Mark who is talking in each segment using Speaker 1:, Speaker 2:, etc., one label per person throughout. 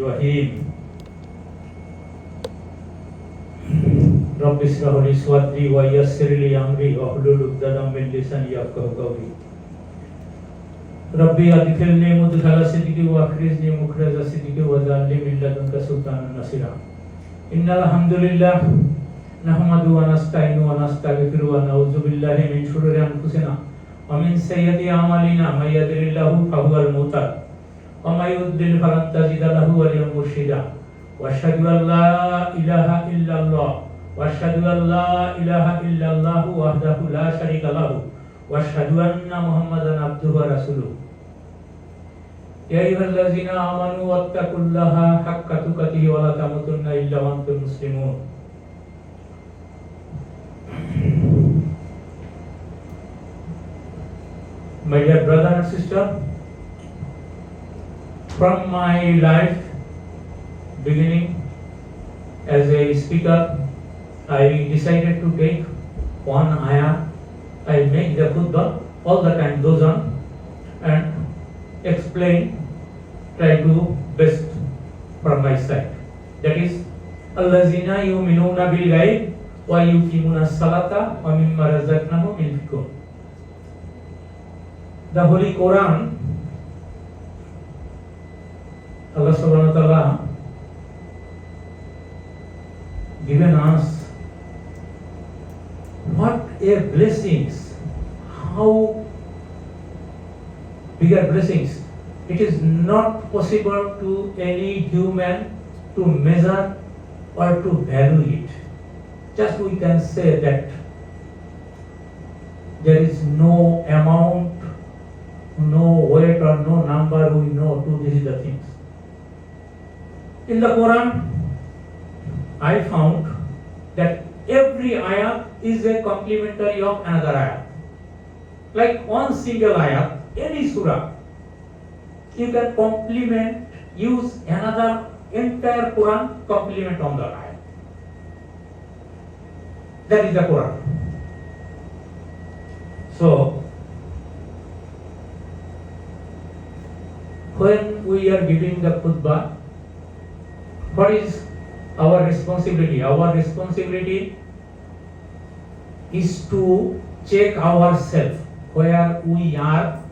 Speaker 1: Rahim. Rabbi ishrah li sadri wa yassir li amri wahlul 'uqdatam min lisani yafqahu qawli. Rabbi adkhilni mudkhala sidqi wa akhrijni mukhraja sidqi wa ij'alni min ladunka sultanan nasira. Innal hamdalillah nahmaduhu wa nasta'inu wa nastaghfiruhu wa na'udzu billahi min shururi anfusina wa min sayyiati a'malina may yahdihillahu fahuwal muhtadi wa may yudlil falan tajida lahu waliyyan murshida. Wa asyhadu an la ilaha illallah wa asyhadu an la ilaha illallah wahdahu la syarika lahu wa asyhadu anna Muhammadan abduhu wa rasuluh. Ya ayyuhallazina amanu wattaqullaha haqqa tuqatih wa la tamutunna illa wa antum muslimun. My dear brother and sister, from my life beginning as a speaker, I decided to take one ayah. I make the khutbah all the time goes on and explain, try to best from my side. That is, allazina yu'minuna bil ghaib wa yuqimuna salata wa mimma razaqnahum yunfiqun. The Holy Quran, Allah subhanahu wa ta'ala given us what a blessings, how bigger blessings. It is not possible to any human to measure or to value it. Just we can say that there is no amount, no weight or no number we know to these the things. In the Quran, I found that every ayah is a complementary of another ayah. Like one single ayah, any surah, you can complement, use another entire Quran complement on the ayah. That is the Quran. So, when we are giving the khutbah, what is our responsibility? Our responsibility is to check ourselves where we are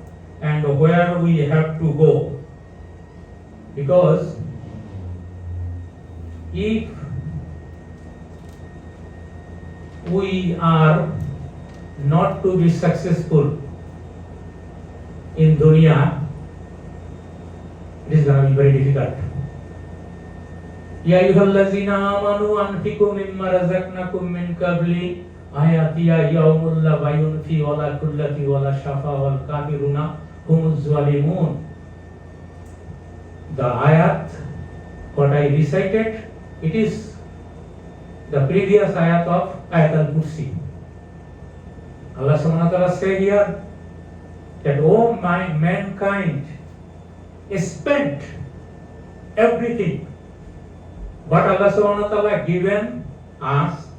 Speaker 1: and where we have to go. Because if we are not to be successful in dunya, it is going to be very difficult. Ya ayyuhallazina amanu anfiqu mimma razaqnakum min qabli ayatiya yawmul la bayun fi wala kullati wala shafa wal kafiruna humuz zalimun. The ayat what I recited, it is the previous ayat of Ayat al-Kursi. Allah subhanahu wa ta'ala said here that oh my mankind, spent everything what Allah subhanahu wa ta'ala given us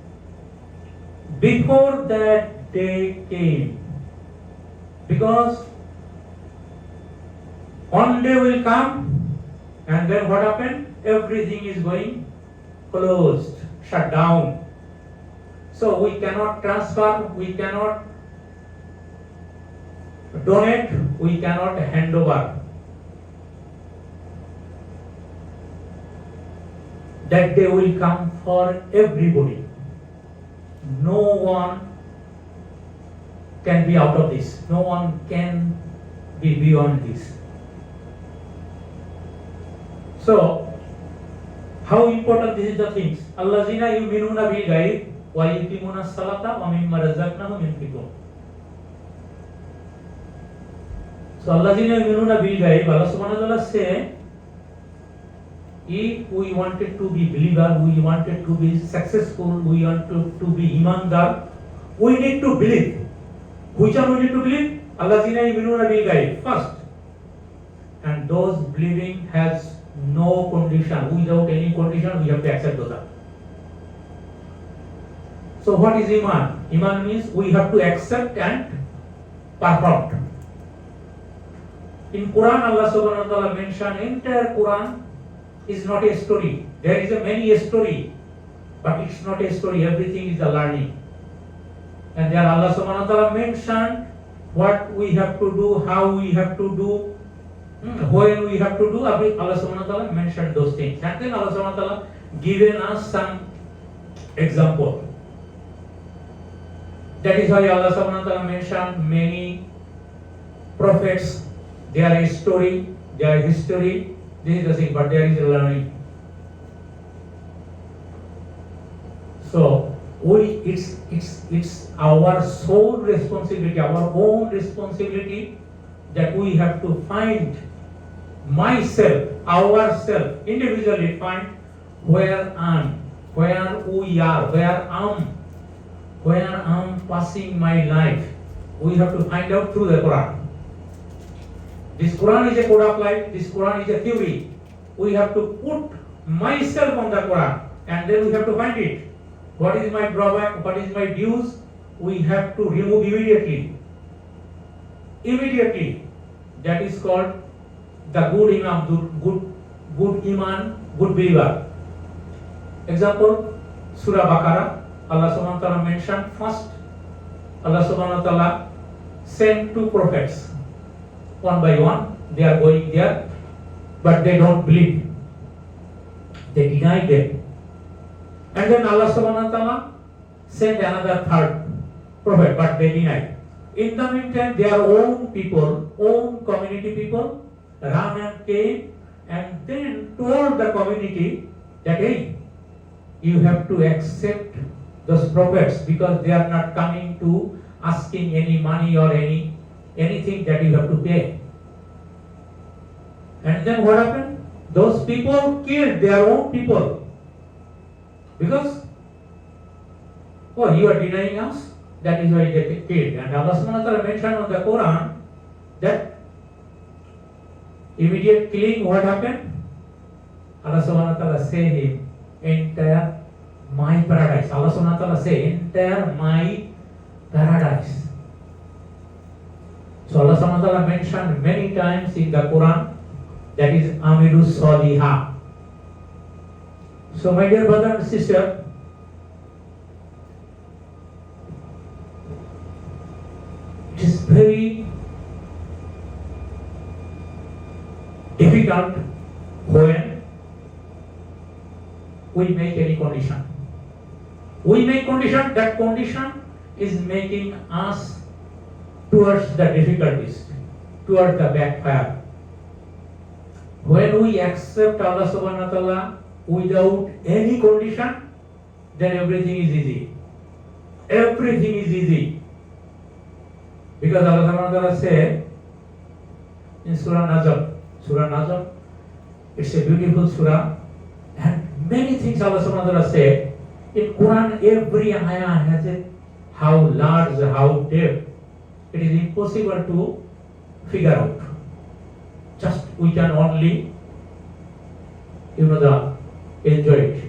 Speaker 1: before that day came. Because one day will come and then what happened? Everything is going closed, shut down. So we cannot transfer, we cannot donate, we cannot hand over. That day will come for everybody. No one can be out of this. No one can be beyond this. So, how important this is the things? Allazina yu'minuna bil ghaib wa yuqimuna salata wa mimma razaqnahum yunfiqun. So, allazina yu'minuna bil ghaib, Allah subhanahu wa ta'ala say, if we wanted to be believer, we wanted to be successful, we wanted to be imandar, we need to believe. Which one we need to believe? Allazina yu'minuna bil ghaib first. And those believing has no condition. Without any condition, we have to accept those. So what is iman? Iman means we have to accept and perform. In Quran, Allah subhanahu wa ta'ala mentioned entire Quran is not a story. There is a many story, but it's not a story. Everything is a learning. And there Allah subhanahu wa ta'ala mentioned what we have to do, how we have to do, when we have to do. Allah subhanahu wa ta'ala mentioned those things. And then Allah subhanahu wa ta'ala given us some example. That is why Allah subhanahu wa ta'ala mentioned many prophets, their story, their history. This is the thing, but there is a learning. So it's our sole responsibility, our own responsibility, that we have to find myself, ourselves, individually find where we are, where I'm passing my life. We have to find out through the Quran. This Quran is a code of life, this Quran is a theory. We have to put myself on the Quran, and then we have to find it. What is my drawback? What is my dues? We have to remove immediately. Immediately. That is called the good Imam, good Iman, good believer. Example, Surah Baqarah. Allah subhanahu wa ta'ala mentioned first. Allah subhanahu wa ta'ala sent two prophets. One by one, they are going there, but they don't believe. They deny them. And then Allah subhanahu wa ta'ala sent another third prophet, but they denied. In the meantime, their own people, own community people, ran and came and then told the community that, hey, you have to accept those prophets because they are not coming to asking any money or anything that you have to pay. And then what happened? Those people killed their own people. Because, oh, you are denying us, that is why they killed. And Allah subhanahu wa ta'ala mentioned on the Quran that immediate killing, what happened? Allah subhanahu wa ta'ala say him, entire my paradise. Allah subhanahu wa ta'ala say, entire my paradise. So Allah subhanahu wa ta'ala mentioned many times in the Quran, that is Amilu Salihah. So my dear brother and sister, it is very difficult when we make any condition. We make condition, that condition is making us towards the difficulties, towards the backfire. When we accept Allah subhanahu wa ta'ala without any condition, then everything is easy. Everything is easy. Because Allah subhanahu wa ta'ala said in Surah Najm, it's a beautiful surah, and many things Allah subhanahu wa ta'ala said. In Quran, every ayah has it, how large, how deep. It is impossible to figure out. Just we can only, enjoy it.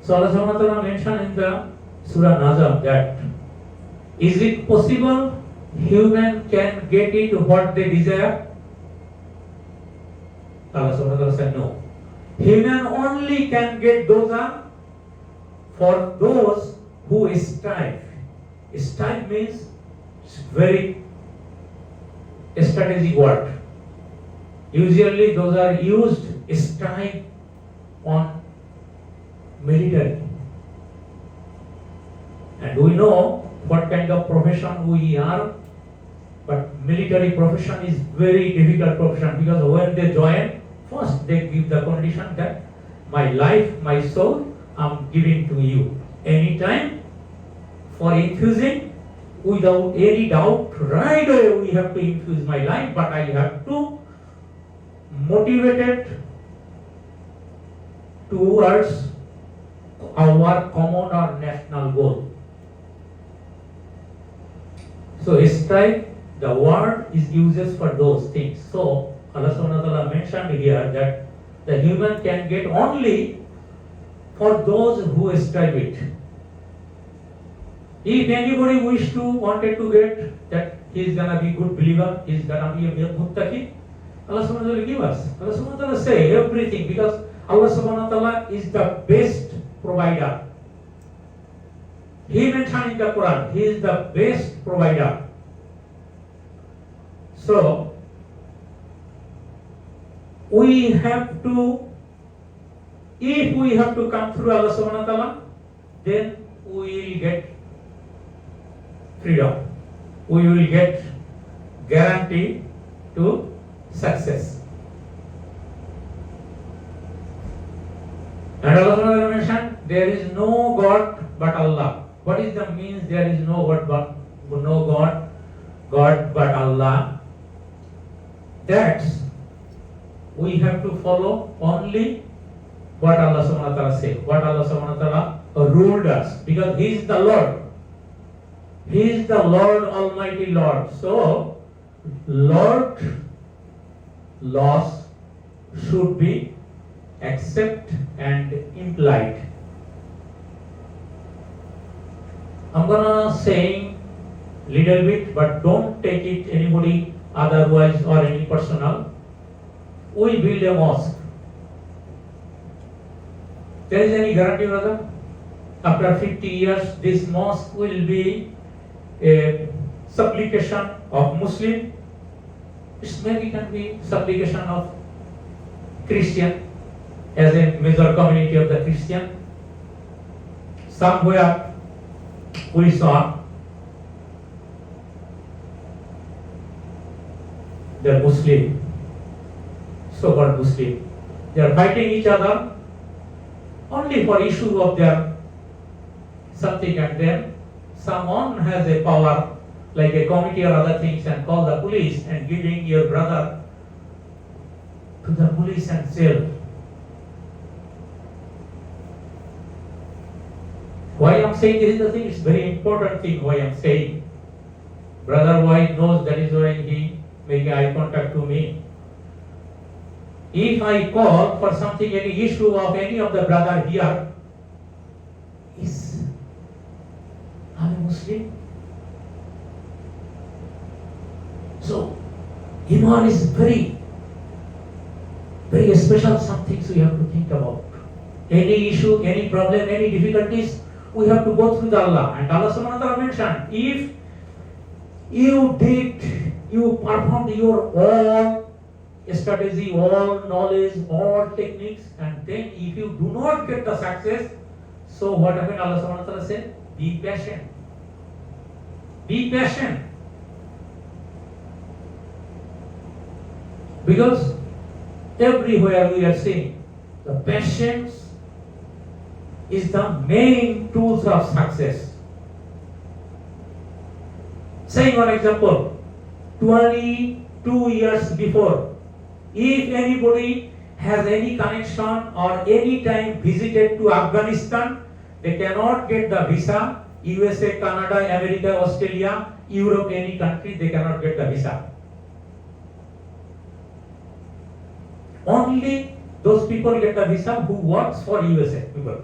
Speaker 1: So Allah subhanahu wa ta'ala mentioned in the Surah Najm that, is it possible human can get it what they desire? Allah subhanahu wa ta'ala said no. Human only can get those for those who strive. Strive means very strategic word. Usually those are used, strive on military. And we know what kind of profession we are, but military profession is very difficult profession, because when they join, first they give the condition that my life, my soul, I'm giving to you. Anytime for infusing, without any doubt, right away we have to infuse my life, but I have to motivate it towards our common or national goal. So strive, the word is used for those things. So Allah subhanahu wa ta'ala mentioned here that the human can get only for those who strive it. If anybody wanted to get that he is gonna be good believer, he is gonna be a muttaqi, Allah subhanahu wa ta'ala give us. Allah subhanahu wa ta'ala say everything, because Allah subhanahu wa ta'ala is the best provider. He mentioned in the Quran, He is the best provider. So, we have to, if we have to come through Allah subhanahu wa ta'ala, then we will get freedom. We will get guarantee to success. And Allah subhanahu wa ta'ala mentioned, there is no God but Allah. What is the means there is no God but Allah? That's we have to follow only what Allah subhanahu wa ta'ala said, what Allah subhanahu wa ta'ala ruled us, because He is the Lord. He is the Lord, Almighty Lord. So, Lord laws should be accept and implied. I'm gonna saying little bit, but don't take it anybody otherwise or any personal. We build a mosque. There is any guarantee, brother? After 50 years, this mosque will be a supplication of Muslim. It maybe can be supplication of Christian, as a major community of the Christian. Somewhere we saw the Muslim, so-called Muslim, they are fighting each other only for issue of their something, and then someone has a power like a committee or other things and call the police and giving your brother to the police and jail. Why I'm saying this is the thing, it's very important thing why I'm saying. Brother White knows, that is why he making eye contact to me. If I call for something, any issue of any of the brother here, is I'm a Muslim. So, Iman is very, very special, some things we have to think about. Any issue, any problem, any difficulties, we have to go through the Allah. And Allah subhanahu wa ta'ala mentioned, if you performed your all strategy, all knowledge, all techniques, and then if you do not get the success, so what happened? Allah subhanahu wa ta'ala said, be patient. Be patient. Because everywhere we are seeing, the patience is the main tools of success. Saying one example, 22 years before, if anybody has any connection or any time visited to Afghanistan, they cannot get the visa. USA, Canada, America, Australia, Europe, any country, they cannot get the visa. Only those people get the visa who works for USA people,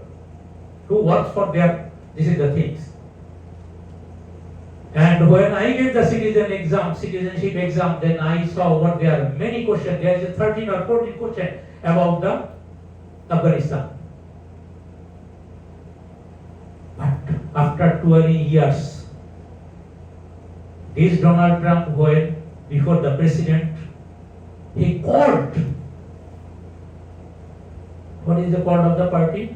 Speaker 1: who works for their, this is the things. And when I gave the citizenship exam, then I saw what there are many questions. There is a 13 or 14 questions about the Afghanistan. But after 20 years, this Donald Trump, when before the president, he called, what is the call of the party?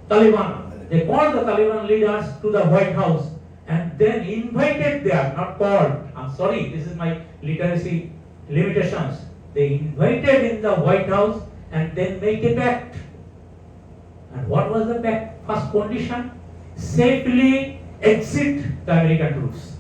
Speaker 1: Taliban. They called the Taliban leaders to the White House and then invited there, not called. I'm sorry, this is my literacy limitations. They invited in the White House and then make a pact. And what was the pact? First condition, safely exit the American troops.